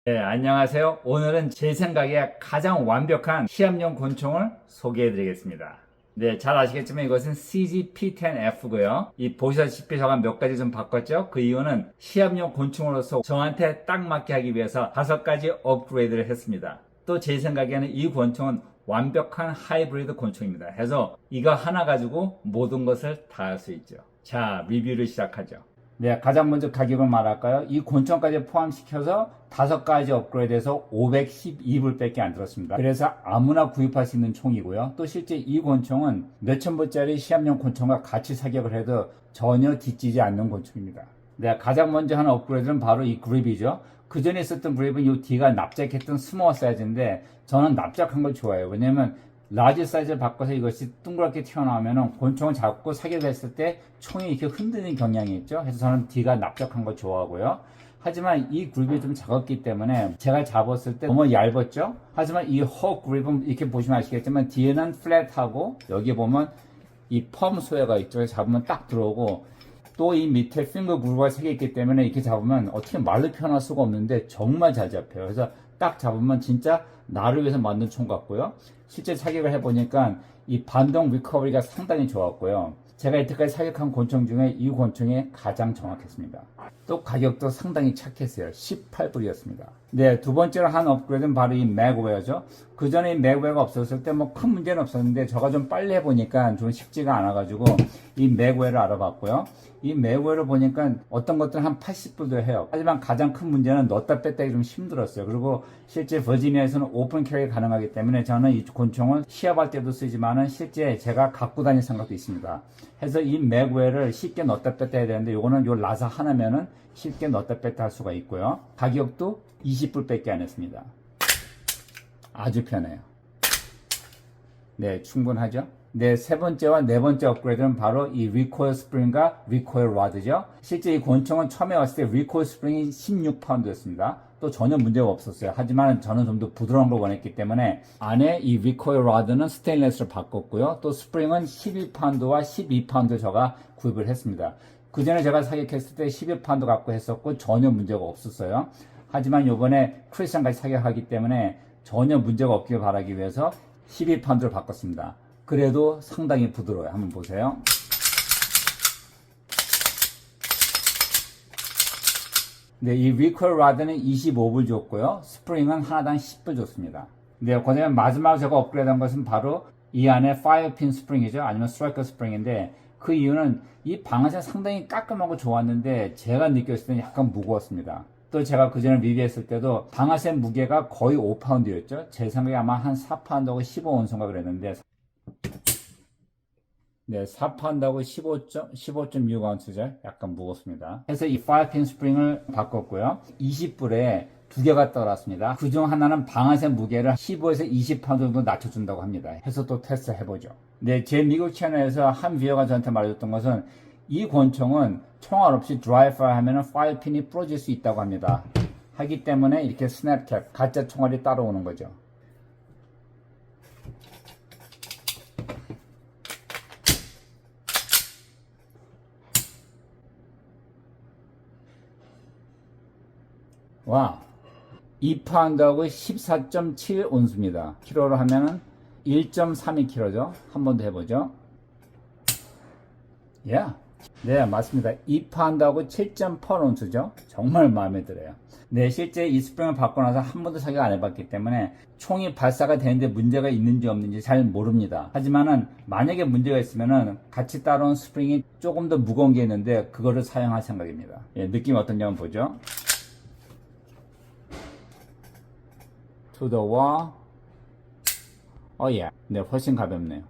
네, 안녕하세요. 오늘은 제 생각에 가장 완벽한 시합용 권총을 소개해 드리겠습니다. 네, 잘 아시겠지만 이것은 CGP-10F고요. 이 보시다시피 제가 몇 가지 좀 바꿨죠? 그 이유는 시합용 권총으로서 저한테 딱 맞게 하기 위해서 5가지 업그레이드를 했습니다. 또 제 생각에는 이 권총은 완벽한 하이브리드 권총입니다. 해서 이거 하나 가지고 모든 것을 다 할 수 있죠. 자, 리뷰를 시작하죠. 네, 가장 먼저 가격을 말할까요? 이 권총까지 포함시켜서 5가지 업그레이드해서 512불밖에 안 들었습니다. 그래서 아무나 구입할 수 있는 총이고요. 또 실제 이 권총은 몇천 불짜리 시합용 권총과 같이 사격을 해도 전혀 뒤지지 않는 권총입니다. 네, 가장 먼저 하는 업그레이드는 바로 이 그립이죠. 그 전에 있었던 그립은 이 뒤가 납작했던 스몰 사이즈인데 저는 납작한 걸 좋아해요. 왜냐면 라지 사이즈를 바꿔서 이것이 둥그랗게 튀어나오면 권총을 잡고 사격했을 때 총이 이렇게 흔드는 경향이 있죠. 그래서 저는 D가 납작한 걸 좋아하고요. 하지만 이 그립이 좀 작았기 때문에 제가 잡았을 때 너무 얇았죠. 하지만 이 허 그립은 이렇게 보시면 아시겠지만 뒤에는 플랫하고 여기 보면 이 펌 소재가 있죠. 잡으면 딱 들어오고 또 이 밑에 핑거 그루브가 3개 있기 때문에 이렇게 잡으면 어떻게 말로 표현할 수가 없는데 정말 잘 잡혀요. 그래서 딱 잡으면 진짜 나를 위해서 만든 총 같고요. 실제 사격을 해보니까 이 반동 리커버리가 상당히 좋았고요. 제가 이때까지 사격한 권총 중에 이 권총이 가장 정확했습니다. 또 가격도 상당히 착했어요. 18불이었습니다. 네, 두 번째로 한 업그레이드는 바로 이 맥웨어죠. 그 전에 이 맥웨어가 없었을 때 뭐 큰 문제는 없었는데 제가 좀 빨리 해보니까 좀 쉽지가 않아가지고 이 맥웨어를 알아봤고요. 이 맥웨어를 보니까 어떤 것들은 한 80불도 해요. 하지만 가장 큰 문제는 넣었다 뺐다 좀 힘들었어요. 그리고 실제 버지니아에서는 오픈 캐리 가능하기 때문에 저는 이 권총은 시합할 때도 쓰지만은 실제 제가 갖고 다닐 생각도 있습니다. 해서 이 맥웨어를 쉽게 넣었다 뺐다 해야 되는데 요거는 요 라사 하나면은 쉽게 넣었다 뺐다 할 수가 있고요. 가격도 20불밖에 안 했습니다. 아주 편해요. 네, 충분하죠? 네, 세 번째와 네 번째 업그레이드는 바로 이 리코일 스프링과 리코일 라드죠. 실제 이 권총은 처음에 왔을 때 리코일 스프링이 16파운드였습니다. 또 전혀 문제가 없었어요. 하지만 저는 좀 더 부드러운 걸 원했기 때문에 안에 이 리코일 라드는 스테인리스로 바꿨고요. 또 스프링은 11파운드와 12파운드 제가 구입을 했습니다. 그 전에 제가 사격했을 때 11파운드 갖고 했었고 전혀 문제가 없었어요. 하지만 요번에 크리스천까지 사격하기 때문에 전혀 문제가 없길 바라기 위해서 12파운드를 바꿨습니다. 그래도 상당히 부드러워요. 한번 보세요. 네, 이 리콜 라드는 25불 줬고요. 스프링은 하나당 10불 줬습니다. 네, 그다음에 마지막으로 제가 업그레이드한 것은 바로 이 안에 파이어핀 스프링이죠. 아니면 스트라이커 스프링인데 그 이유는 이 방아쇠 상당히 깔끔하고 좋았는데 제가 느꼈을 때는 약간 무거웠습니다. 또 제가 그 전에 리뷰했을 때도 방아쇠 무게가 거의 5파운드였죠. 제 생각에 아마 한 4파운드하고 15온스인가 그랬는데 네, 4파운드하고 15.6온스죠. 약간 무겁습니다. 그래서 이 5핀 스프링을 바꿨고요. 20불에 두 개가 떨어졌습니다. 그중 하나는 방아쇠 무게를 15에서 20파운드 정도 낮춰준다고 합니다. 해서 또 테스트 해보죠. 네, 제 미국 채널에서 한 뷰어가 저한테 말해줬던 것은 이 권총은 총알 없이 드라이 파이어 하면 5핀이 부러질 수 있다고 합니다. 하기 때문에 이렇게 스냅캡, 가짜 총알이 따라오는 거죠. 와, 2파운드하고 14.7온스입니다. 키로로 하면은 1.32kg죠. 한 번 더 해보죠. Yeah. 네, 맞습니다. 2파운드하고 7.8온스죠. 정말 마음에 들어요. 네, 실제 이 스프링을 받고 나서 한 번도 사격 안 해봤기 때문에 총이 발사가 되는데 문제가 있는지 없는지 잘 모릅니다. 하지만은 만약에 문제가 있으면은 같이 따라온 스프링이 조금 더 무거운 게 있는데 그거를 사용할 생각입니다. 예, 느낌 어떤지 한번 보죠. To the wall. 네, 훨씬 가볍네요.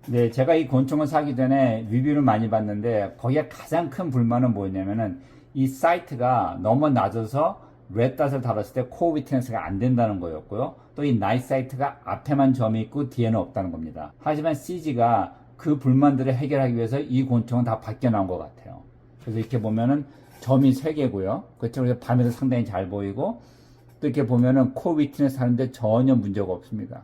네, 제가 이 권총을 사기 전에 리뷰를 많이 봤는데 거기에 가장 큰 불만은 뭐냐면은 이 사이트가 너무 낮아서 레드닷을 달았을 때 코어 위트니스가 안 된다는 거였고요. 또 이 나이트 사이트가 앞에만 점이 있고 뒤에는 없다는 겁니다. 하지만 CG가 그 불만들을 해결하기 위해서 이 권총은 다 바뀌어 나온 것 같아요. 그래서 이렇게 보면은 점이 3개고요. 그렇죠. 밤에도 상당히 잘 보이고 또 이렇게 보면은 코어 위트니스 하는데 전혀 문제가 없습니다.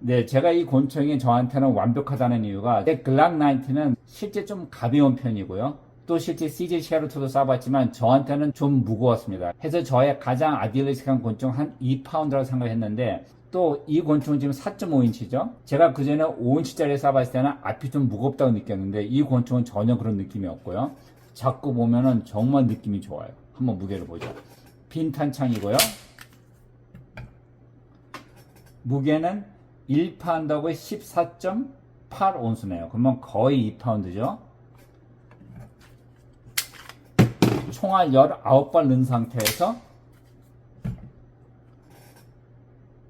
네, 제가 이 권총이 저한테는 완벽하다는 이유가 글락 90는 실제 좀 가벼운 편이고요. 또 실제 CJ 샤르토도 쏴봤지만 저한테는 좀 무거웠습니다. 해서 저의 가장 아딜레틱한 곤충 한 2파운드라고 생각했는데 또 이 곤충은 지금 4.5인치죠. 제가 그전에 5인치짜리 쏴봤을 때는 앞이 좀 무겁다고 느꼈는데 이 곤충은 전혀 그런 느낌이 없고요. 잡고 보면은 정말 느낌이 좋아요. 한번 무게를 보죠. 빈 탄창이고요. 무게는 1파운드하고 14.8온스네요. 그러면 거의 2파운드죠. 총알 19발 넣은 상태에서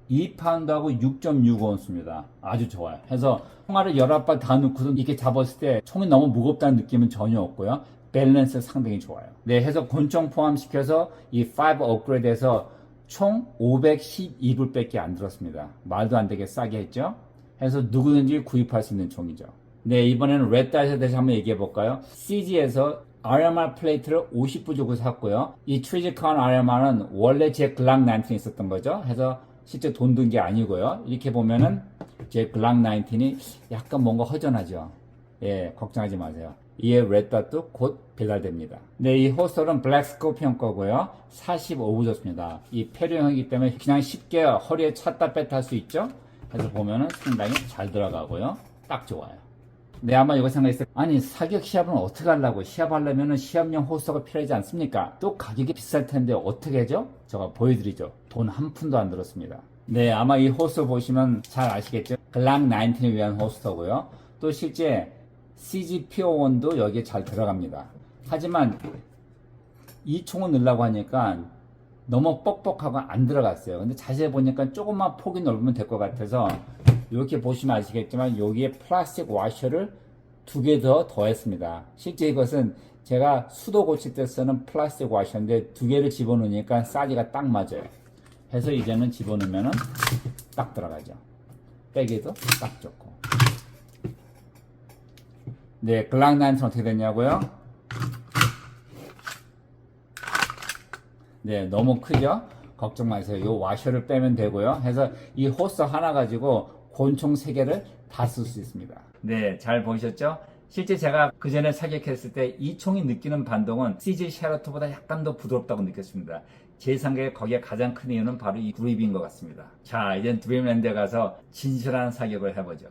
2파운드하고 6.65온스입니다. 아주 좋아요. 해서 총알을 19발 다 넣고도 이렇게 잡았을 때 총이 너무 무겁다는 느낌은 전혀 없고요. 밸런스 상당히 좋아요. 네, 해서 곤충 포함시켜서 이 5 업그레이드에서 총 512불밖에 안 들었습니다. 말도 안 되게 싸게 했죠. 해서 누구든지 구입할 수 있는 총이죠. 네, 이번에는 레드닷에 대해서 한번 얘기해 볼까요? CG에서 RMR 플레이트를 50불 주고 샀고요. 이 트리지컨 RMR은 원래 제 글락 19이 있었던 거죠. 해서 실제 돈 든 게 아니고요. 이렇게 보면은 제 글락 19이 약간 뭔가 허전하죠. 예, 걱정하지 마세요. 이에 레드닷도 곧 배달됩니다. 네, 이 호스터는 블랙 스코피언 거고요. 45부 줬습니다. 이 폐류형이기 때문에 그냥 쉽게 허리에 찼다 뺐다 할 수 있죠. 그래서 보면은 상당히 잘 들어가고요. 딱 좋아요. 네, 아마 이거 생각했어요. 아니, 사격 시합은 어떻게 하려고? 시합하려면은 시합용 호스터가 필요하지 않습니까? 또 가격이 비쌀 텐데 어떻게 하죠? 제가 보여드리죠. 돈 한 푼도 안 들었습니다. 네, 아마 이 호스터 보시면 잘 아시겠죠? 글락 19을 위한 호스터고요. 또 실제 CGP-01도 여기에 잘 들어갑니다. 하지만 이 총을 넣으려고 하니까 너무 뻑뻑하고 안 들어갔어요. 근데 자세히 보니까 조금만 폭이 넓으면 될 것 같아서 이렇게 보시면 아시겠지만 여기에 플라스틱 와셔를 2개 더 더했습니다. 실제 이것은 제가 수도 고칠 때 쓰는 플라스틱 와셔인데 2개를 집어넣으니까 사이즈가 딱 맞아요. 해서 이제는 집어넣으면 딱 들어가죠. 빼기도 딱 좋고. 네, 글락 19는 어떻게 됐냐고요? 네, 너무 크죠? 걱정 마세요. 이 와셔를 빼면 되고요. 해서 이 호스 하나 가지고 곤총 3개를 다 쓸 수 있습니다. 네, 잘 보셨죠? 실제 제가 그 전에 사격했을 때 이 총이 느끼는 반동은 CJ 샤르토보다 약간 더 부드럽다고 느꼈습니다. 제 생각에 거기에 가장 큰 이유는 바로 이 그립인 것 같습니다. 자, 이젠 드림랜드에 가서 진실한 사격을 해보죠.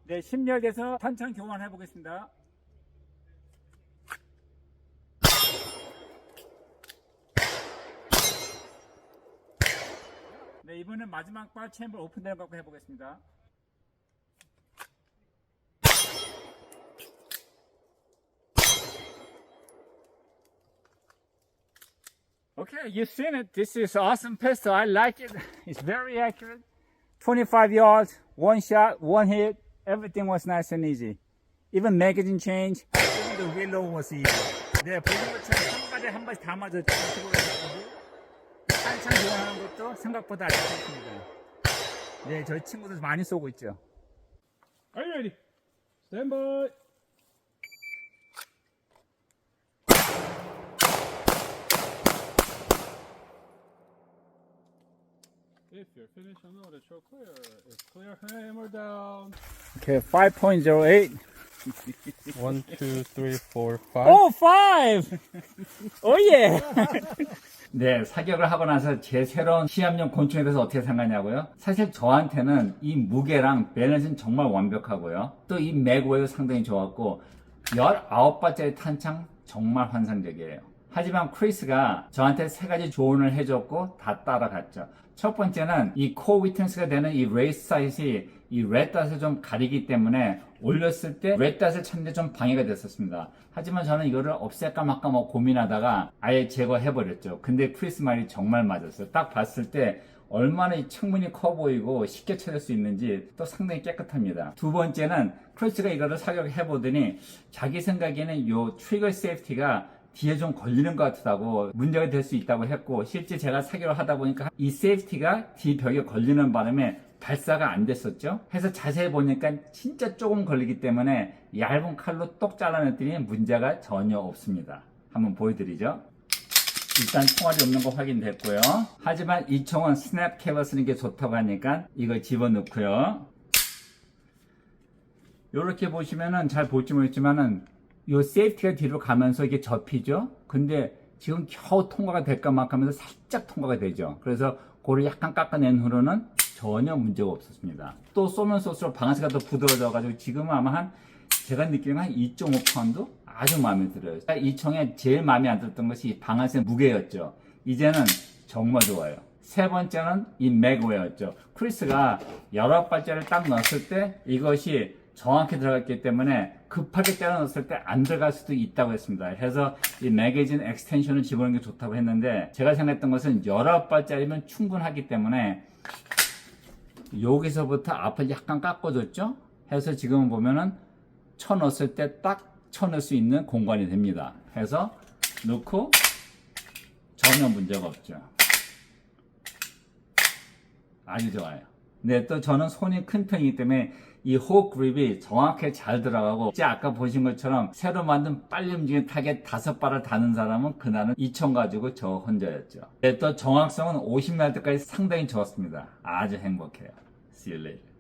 네, 10열에서 탄창 교환해 보겠습니다. 네, 이번엔 마지막 발 챔버 오픈되는 거 갖고 해보겠습니다. Okay, you've seen it. This is awesome pistol. I like it. It's very accurate. 25 yards, one shot, one hit. Everything was nice and easy. Even magazine change, even the reload was easy. 네, 보신 것처럼 한 발에 한 발씩 다 맞았죠. 한창 교환하는 것도 생각보다 아주 좋습니다. 네, 저희 친구들 많이 쏘고 있죠. Are you ready? Stand by. If you're finished, I know that you're clear. It's clear, hammer down. Okay, 5.08. 1, 2, 3, 4, 5. Oh, 5! Oh, yeah! 네, 사격을 하고 나서 제 새로운 시합용 곤충에 대해서 어떻게 생각하냐고요? 사실 저한테는 이 무게랑 밸런스는 정말 완벽하고요. 또 이 맥웨이도 상당히 좋았고 19발짜리 탄창 정말 환상적이에요. 하지만 크리스가 저한테 3가지 조언을 해줬고 다 따라갔죠. 첫 번째는 이 코어 위턴스가 되는 이 레이스 사이트이 이 레드닷을 좀 가리기 때문에 올렸을 때 레드닷을 찾는데 좀 방해가 됐었습니다. 하지만 저는 이거를 없앨까 말까 뭐 고민하다가 아예 제거해버렸죠. 근데 크리스 말이 정말 맞았어요. 딱 봤을 때 얼마나 이 창문이 커 보이고 쉽게 찾을 수 있는지 또 상당히 깨끗합니다. 두 번째는 크리스가 이거를 사격해보더니 자기 생각에는 요 트리거 세이프티가 뒤에 좀 걸리는 것 같다고 문제가 될 수 있다고 했고, 실제 제가 사기로 하다 보니까 이 세이프티가 뒤 벽에 걸리는 바람에 발사가 안 됐었죠. 해서 자세히 보니까 진짜 조금 걸리기 때문에 얇은 칼로 똑 잘라냈더니 문제가 전혀 없습니다. 한번 보여드리죠. 일단 총알이 없는 거 확인됐고요. 하지만 이 총은 스냅 캡을 쓰는 게 좋다고 하니까 이걸 집어넣고요. 이렇게 보시면은 잘 볼지 모르겠지만은 이 세이프티가 뒤로 가면서 이게 접히죠. 근데 지금 겨우 통과가 될까 말까 하면서 살짝 통과가 되죠. 그래서 그걸 약간 깎아낸 후로는 전혀 문제가 없었습니다. 또 쏘면 쏠수록 방아쇠가 더 부드러워져 가지고 지금은 아마 제가 느끼는 한 2.5파운드 아주 마음에 들어요. 이 총에 제일 마음에 안 들었던 것이 이 방아쇠 무게였죠. 이제는 정말 좋아요. 세 번째는 이 맥웨어였죠. 크리스가 19발짜리를 딱 넣었을 때 이것이 정확히 들어갔기 때문에 급하게 때려 넣었을 때 안 들어갈 수도 있다고 했습니다. 그래서 이 매거진 엑스텐션을 집어넣는 게 좋다고 했는데, 제가 생각했던 것은 19발짜리면 충분하기 때문에 여기서부터 앞을 약간 깎아줬죠. 해서 지금 보면은 쳐 넣었을 때 딱 쳐 넣을 수 있는 공간이 됩니다. 해서 넣고 전혀 문제가 없죠. 아주 좋아요. 근데 또 저는 손이 큰 편이기 때문에 이 훅 그립이 정확하게 잘 들어가고, 이제 아까 보신 것처럼 새로 만든 빨리 움직이는 타겟 5발을 다는 사람은 그날은 2총 가지고 저 혼자였죠. 또 정확성은 50m까지 상당히 좋았습니다. 아주 행복해요. See you later.